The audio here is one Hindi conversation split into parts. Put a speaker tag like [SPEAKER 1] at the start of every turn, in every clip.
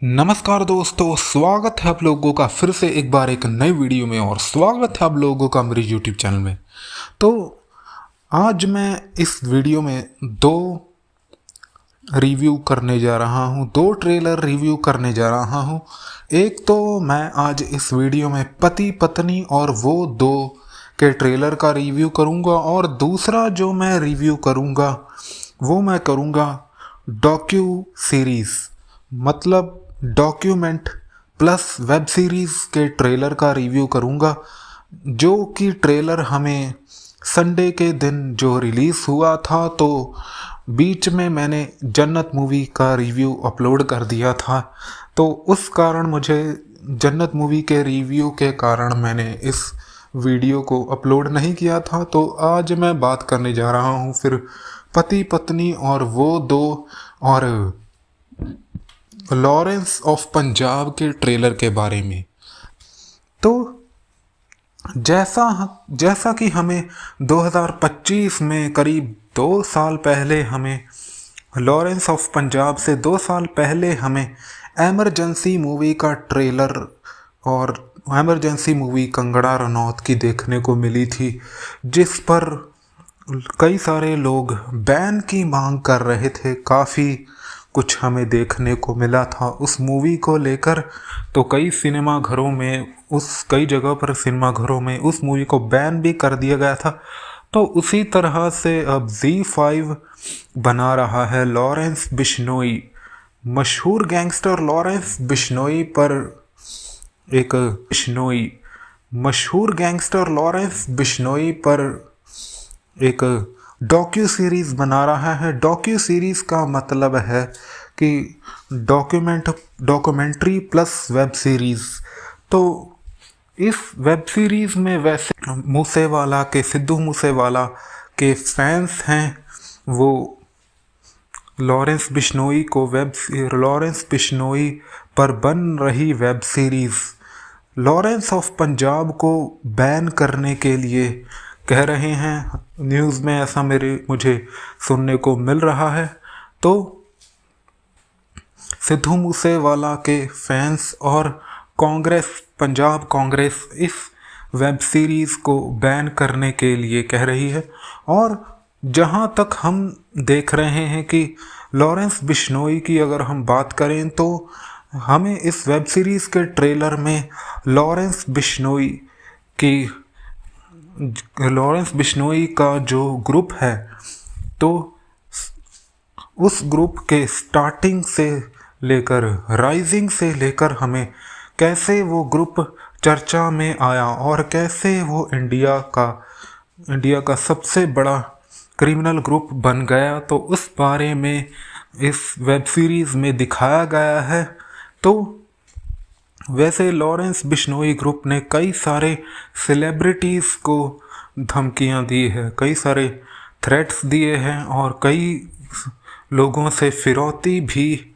[SPEAKER 1] नमस्कार दोस्तों, स्वागत है आप लोगों का फिर से एक बार एक नई वीडियो में और स्वागत है आप लोगों का मेरे YouTube चैनल में। तो आज मैं इस वीडियो में दो रिव्यू करने जा रहा हूँ, दो ट्रेलर रिव्यू करने जा रहा हूँ। एक तो मैं आज इस वीडियो में पति पत्नी और वो दो के ट्रेलर का रिव्यू करूँगा और दूसरा जो मैं रिव्यू करूँगा वो मैं करूँगा डॉक्यू सीरीज़, मतलब डॉक्यूमेंट प्लस वेब सीरीज़ के ट्रेलर का रिव्यू करूँगा, जो कि ट्रेलर हमें संडे के दिन जो रिलीज़ हुआ था। तो बीच में मैंने जन्नत मूवी का रिव्यू अपलोड कर दिया था, तो उस कारण मुझे जन्नत मूवी के रिव्यू के कारण मैंने इस वीडियो को अपलोड नहीं किया था। तो आज मैं बात करने जा रहा हूँ फिर पति पत्नी और वो दो और लॉरेंस ऑफ पंजाब के ट्रेलर के बारे में। तो जैसा कि हमें 2025 में करीब 2 साल पहले हमें लॉरेंस ऑफ पंजाब से 2 साल पहले हमें एमरजेंसी मूवी का ट्रेलर और एमरजेंसी मूवी कंगना रनौत की देखने को मिली थी, जिस पर कई सारे लोग बैन की मांग कर रहे थे। काफ़ी कुछ हमें देखने को मिला था उस मूवी को लेकर। तो कई जगह पर सिनेमा घरों में उस मूवी को बैन भी कर दिया गया था। तो उसी तरह से अब ZEE5 बना रहा है लॉरेंस बिश्नोई, मशहूर गैंगस्टर लॉरेंस बिश्नोई पर एक डॉक्यू सीरीज़ बना रहा है। डॉक्यू सीरीज़ का मतलब है कि डॉक्यूमेंट्री प्लस वेब सीरीज़। तो इस वेब सीरीज़ में वैसे सिद्धू मूसेवाला के फैंस हैं, वो लॉरेंस बिश्नोई पर बन रही web series Lawrence of Punjab को बैन करने के लिए कह रहे हैं। न्यूज़ में ऐसा मुझे सुनने को मिल रहा है। तो सिद्धू मूसेवाला के फैंस और पंजाब कांग्रेस इस वेब सीरीज़ को बैन करने के लिए कह रही है। और जहां तक हम देख रहे हैं कि लॉरेंस बिश्नोई की अगर हम बात करें तो हमें इस वेब सीरीज़ के ट्रेलर में लॉरेंस बिश्नोई का जो ग्रुप है, तो उस ग्रुप के स्टार्टिंग से लेकर राइजिंग से लेकर हमें कैसे वो ग्रुप चर्चा में आया और कैसे वो इंडिया का सबसे बड़ा क्रिमिनल ग्रुप बन गया, तो उस बारे में इस वेब सीरीज़ में दिखाया गया है। तो वैसे लॉरेंस बिश्नोई ग्रुप ने कई सारे सेलिब्रिटीज़ को धमकियां दी है, कई सारे थ्रेट्स दिए हैं और कई लोगों से फिरौती भी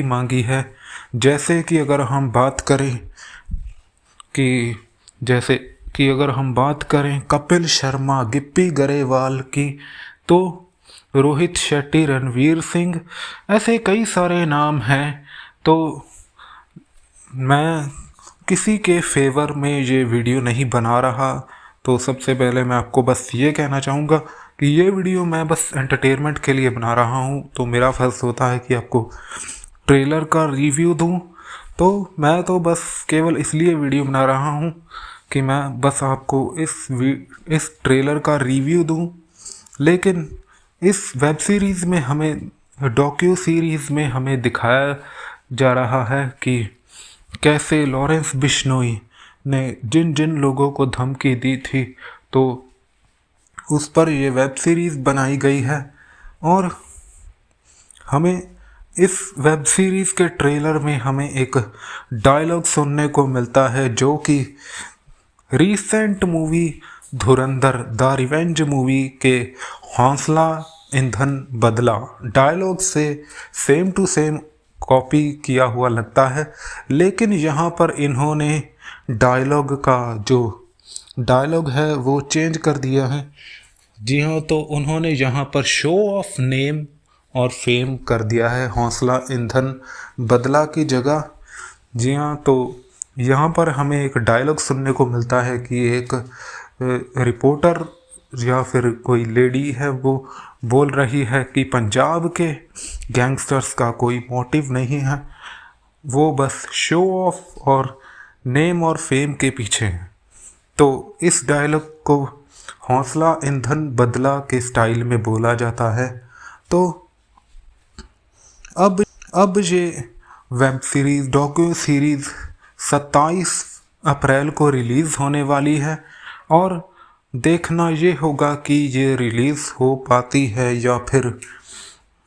[SPEAKER 1] मांगी है। जैसे कि अगर हम बात करें कपिल शर्मा, गिप्पी गरेवाल की, तो रोहित शेट्टी, रणवीर सिंह, ऐसे कई सारे नाम हैं। तो मैं किसी के फेवर में ये वीडियो नहीं बना रहा। तो सबसे पहले मैं आपको बस ये कहना चाहूँगा कि ये वीडियो मैं बस एंटरटेनमेंट के लिए बना रहा हूँ। तो मेरा फर्ज होता है कि आपको ट्रेलर का रिव्यू दूँ। तो मैं तो बस केवल इसलिए वीडियो बना रहा हूँ कि मैं बस आपको इस ट्रेलर का रिव्यू दूँ। लेकिन इस वेब सीरीज़ में डॉक्यू सीरीज़ में हमें दिखाया जा रहा है कि कैसे लॉरेंस बिश्नोई ने जिन जिन लोगों को धमकी दी थी, तो उस पर ये वेब सीरीज़ बनाई गई है। और हमें इस वेब सीरीज़ के ट्रेलर में हमें एक डायलॉग सुनने को मिलता है, जो कि recent movie Dhurandhar the revenge movie के हौसला ईंधन बदला डायलॉग से सेम टू सेम कॉपी किया हुआ लगता है। लेकिन यहाँ पर इन्होंने डायलॉग है वो चेंज कर दिया है। जी हाँ, तो उन्होंने यहाँ पर शो ऑफ नेम और फेम कर दिया है हौसला ईंधन बदला की जगह। जी हाँ, तो यहाँ पर हमें एक डायलॉग सुनने को मिलता है कि एक रिपोर्टर या फिर कोई लेडी है, वो बोल रही है कि पंजाब के गैंगस्टर्स का कोई मोटिव नहीं है, वो बस शो ऑफ और नेम और फेम के पीछे हैं। तो इस डायलॉग को हौसला ईंधन बदला के स्टाइल में बोला जाता है। तो अब ये वेब सीरीज़ डॉक्यू सीरीज़ 27 अप्रैल को रिलीज़ होने वाली है और देखना ये होगा कि ये रिलीज़ हो पाती है या फिर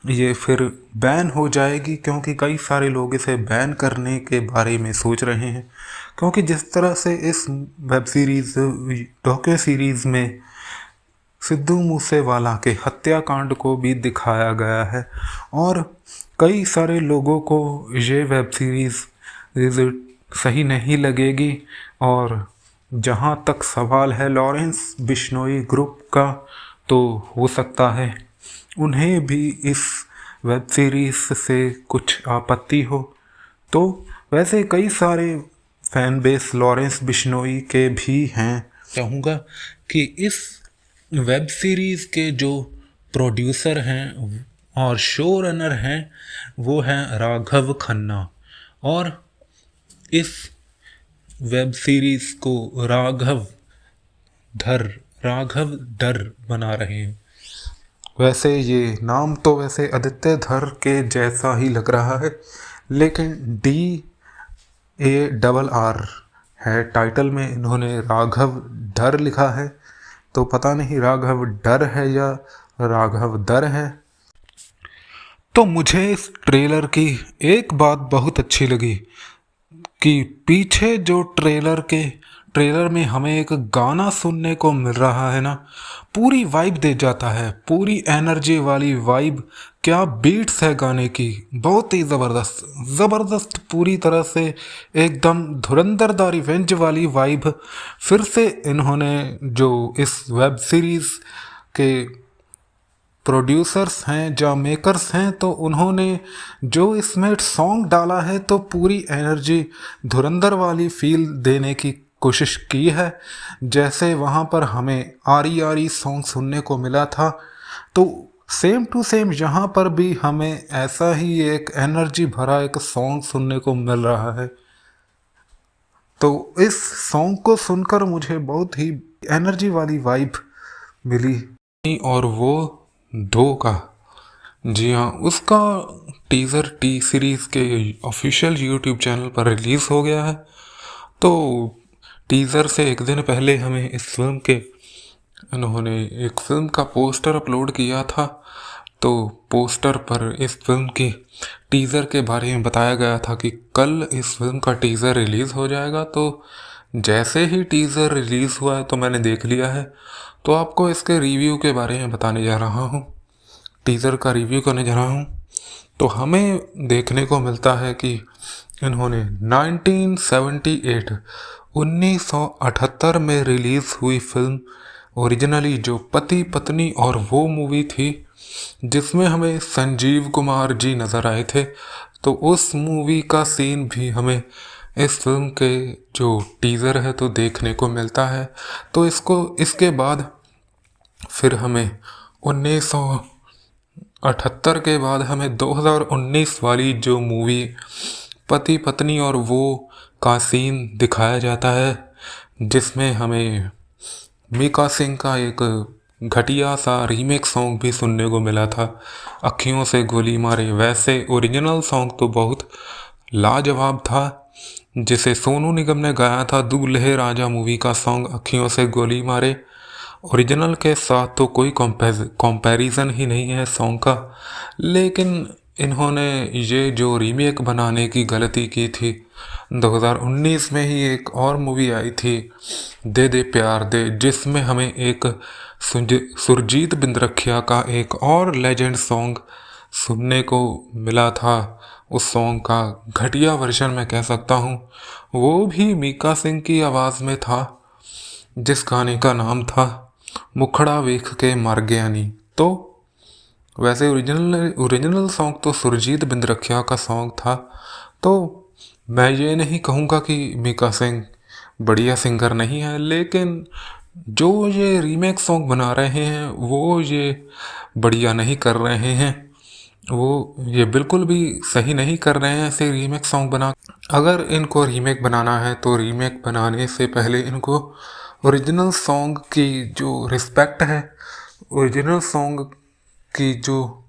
[SPEAKER 1] ये फिर बैन हो जाएगी, क्योंकि कई सारे लोग इसे बैन करने के बारे में सोच रहे हैं। क्योंकि जिस तरह से इस वेब सीरीज़ डॉक्यू सीरीज़ में सिद्धू मूसेवाला के हत्याकांड को भी दिखाया गया है और कई सारे लोगों को ये वेब सीरीज़ सही नहीं लगेगी। और जहाँ तक सवाल है लॉरेंस बिश्नोई ग्रुप का, तो हो सकता है उन्हें भी इस वेब सीरीज़ से कुछ आपत्ति हो। तो वैसे कई सारे फैन बेस लॉरेंस बिश्नोई के भी हैं। चाहूँगा कि इस वेब सीरीज़ के जो प्रोड्यूसर हैं और शो रनर हैं वो हैं राघव खन्ना, और इस वेब सीरीज़ को राघव डर बना रहे हैं। वैसे ये नाम तो वैसे आदित्य धर के जैसा ही लग रहा है, लेकिन DARR है टाइटल में, इन्होंने राघव डर लिखा है। तो पता नहीं राघव डर है या राघव दर है। तो मुझे इस ट्रेलर की एक बात बहुत अच्छी लगी कि पीछे जो ट्रेलर में हमें एक गाना सुनने को मिल रहा है ना, पूरी वाइब दे जाता है, पूरी एनर्जी वाली वाइब। क्या बीट्स है गाने की, बहुत ही ज़बरदस्त पूरी तरह से एकदम धुरंधर द रिवेंज वाली वाइब। फिर से इन्होंने जो इस वेब सीरीज़ के प्रोड्यूसर्स हैं या मेकर्स हैं, तो उन्होंने जो इसमें सॉन्ग डाला है तो पूरी एनर्जी धुरंधर वाली फील देने की कोशिश की है। जैसे वहाँ पर हमें आरी आरी सॉन्ग सुनने को मिला था, तो सेम टू सेम यहाँ पर भी हमें ऐसा ही एक एनर्जी भरा एक सॉन्ग सुनने को मिल रहा है। तो इस सॉन्ग को सुनकर मुझे बहुत ही एनर्जी वाली वाइब मिली। और वो दो का, जी हाँ, उसका टीज़र टी सीरीज़ के ऑफिशियल यूट्यूब चैनल पर रिलीज़ हो गया है। तो टीज़र से एक दिन पहले हमें इस फिल्म के इन्होंने एक फ़िल्म का पोस्टर अपलोड किया था। तो पोस्टर पर इस फिल्म की टीज़र के बारे में बताया गया था कि कल इस फिल्म का टीज़र रिलीज़ हो जाएगा। तो जैसे ही टीज़र रिलीज़ हुआ है तो मैंने देख लिया है, तो आपको इसके रिव्यू के बारे में बताने जा रहा हूँ, टीज़र का रिव्यू करने जा रहा हूँ। तो हमें देखने को मिलता है कि इन्होंने 1978 में रिलीज़ हुई फिल्म ओरिजिनली जो पति पत्नी और वो मूवी थी जिसमें हमें संजीव कुमार जी नज़र आए थे, तो उस मूवी का सीन भी हमें इस फिल्म के जो टीज़र है तो देखने को मिलता है। तो इसके बाद फिर हमें 1978 के बाद हमें 2019 वाली जो मूवी पति पत्नी और वो का सीन दिखाया जाता है, जिसमें हमें मीका सिंह का एक घटिया सा रीमेक सॉन्ग भी सुनने को मिला था, अखियों से गोली मारे। वैसे ओरिजिनल सॉन्ग तो बहुत लाजवाब था, जिसे सोनू निगम ने गाया था, दूल्हे राजा मूवी का सॉन्ग अखियों से गोली मारे। ओरिजिनल के साथ तो कोई कंपैरिजन ही नहीं है सॉन्ग का। लेकिन इन्होंने ये जो रीमेक बनाने की गलती की थी, 2019 में ही एक और मूवी आई थी दे दे प्यार दे, जिसमें हमें एक सुरजीत बिंद्रखिया का एक और लेजेंड सॉन्ग सुनने को मिला था। उस सॉन्ग का घटिया वर्जन मैं कह सकता हूँ, वो भी मीका सिंह की आवाज़ में था, जिस गाने का नाम था मुखड़ा वेख के मर गया नी। तो वैसे ओरिजिनल सॉन्ग तो सुरजीत बिंद्रखिया का सॉन्ग था। तो मैं ये नहीं कहूँगा कि मीका सिंह बढ़िया सिंगर नहीं है, लेकिन जो ये रीमेक सॉन्ग बना रहे हैं वो ये बढ़िया नहीं कर रहे हैं। वो ये बिल्कुल भी सही नहीं कर रहे हैं ऐसे रीमेक सॉन्ग बना। अगर इनको रीमेक बनाना है तो रीमेक बनाने से पहले इनको ओरिजिनल सॉन्ग की जो रिस्पेक्ट है, ओरिजिनल सॉन्ग की जो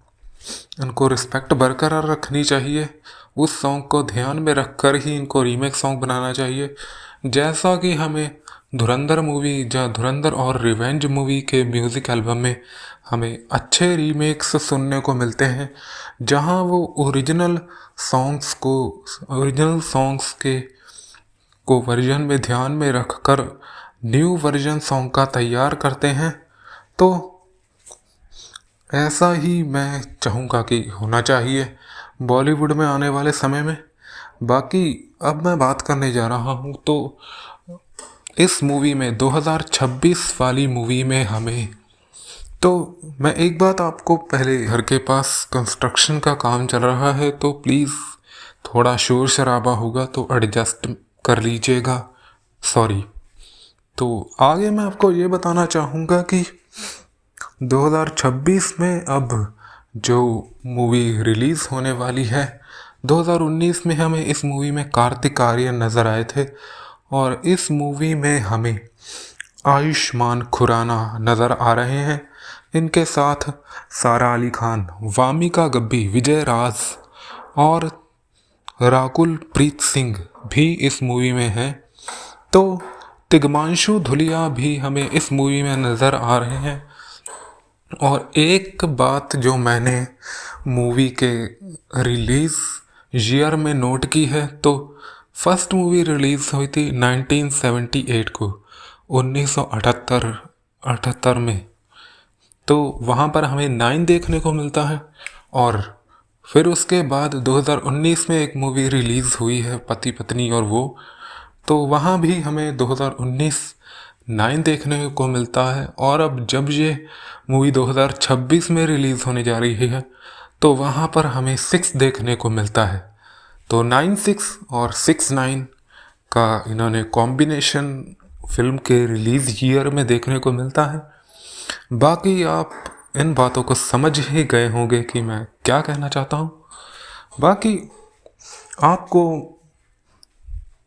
[SPEAKER 1] इनको रिस्पेक्ट बरकरार रखनी चाहिए, उस सॉन्ग को ध्यान में रखकर ही इनको रीमेक सॉन्ग बनाना चाहिए। जैसा कि हमें धुरंधर मूवी या धुरंधर और रिवेंज मूवी के म्यूज़िक एल्बम में हमें अच्छे रीमेक्स सुनने को मिलते हैं, जहां वो ओरिजिनल सॉन्ग्स के को वर्जन में ध्यान में रखकर न्यू वर्जन सॉन्ग का तैयार करते हैं। तो ऐसा ही मैं चाहूँगा कि होना चाहिए बॉलीवुड में आने वाले समय में। बाकी अब मैं बात करने जा रहा हूँ तो इस मूवी में 2026 वाली मूवी में हमें, तो मैं एक बात आपको, पहले घर के पास कंस्ट्रक्शन का काम चल रहा है तो प्लीज़ थोड़ा शोर शराबा होगा तो एडजस्ट कर लीजिएगा, सॉरी। तो आगे मैं आपको ये बताना चाहूँगा कि 2026 में अब जो मूवी रिलीज़ होने वाली है, 2019 में हमें इस मूवी में कार्तिक आर्यन नज़र आए थे और इस मूवी में हमें आयुष्मान खुराना नज़र आ रहे हैं। इनके साथ सारा अली खान, वामिका गब्बी, विजय राज और राकुल प्रीत सिंह भी इस मूवी में हैं। तो तिग्मांशु धुलिया भी हमें इस मूवी में नज़र आ रहे हैं। और एक बात जो मैंने मूवी के रिलीज़ ईयर में नोट की है, तो फर्स्ट मूवी रिलीज़ हुई थी 1978 को, 1978 में। तो वहाँ पर हमें 9 देखने को मिलता है। और फिर उसके बाद 2019 में एक मूवी रिलीज़ हुई है पति पत्नी और वो, तो वहाँ भी हमें 2019 9 देखने को मिलता है। और अब जब ये मूवी 2026 में रिलीज़ होने जा रही है तो वहाँ पर हमें 6 देखने को मिलता है। तो 9/6 और 6/9 का इन्होंने कॉम्बिनेशन फिल्म के रिलीज़ ईयर में देखने को मिलता है। बाकी आप इन बातों को समझ ही गए होंगे कि मैं क्या कहना चाहता हूँ। बाकी आपको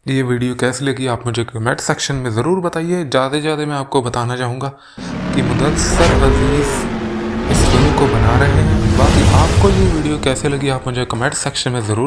[SPEAKER 1] ये वीडियो कैसी लगी आप मुझे कमेंट सेक्शन में ज़रूर बताइए। ज़्यादा से ज़्यादा मैं आपको बताना चाहूँगा कि मुदस्सर अज़ीज़ इस फिल्म को बना रहे हैं। बाकी आपको ये वीडियो कैसे लगी आप मुझे कमेंट सेक्शन में ज़रूर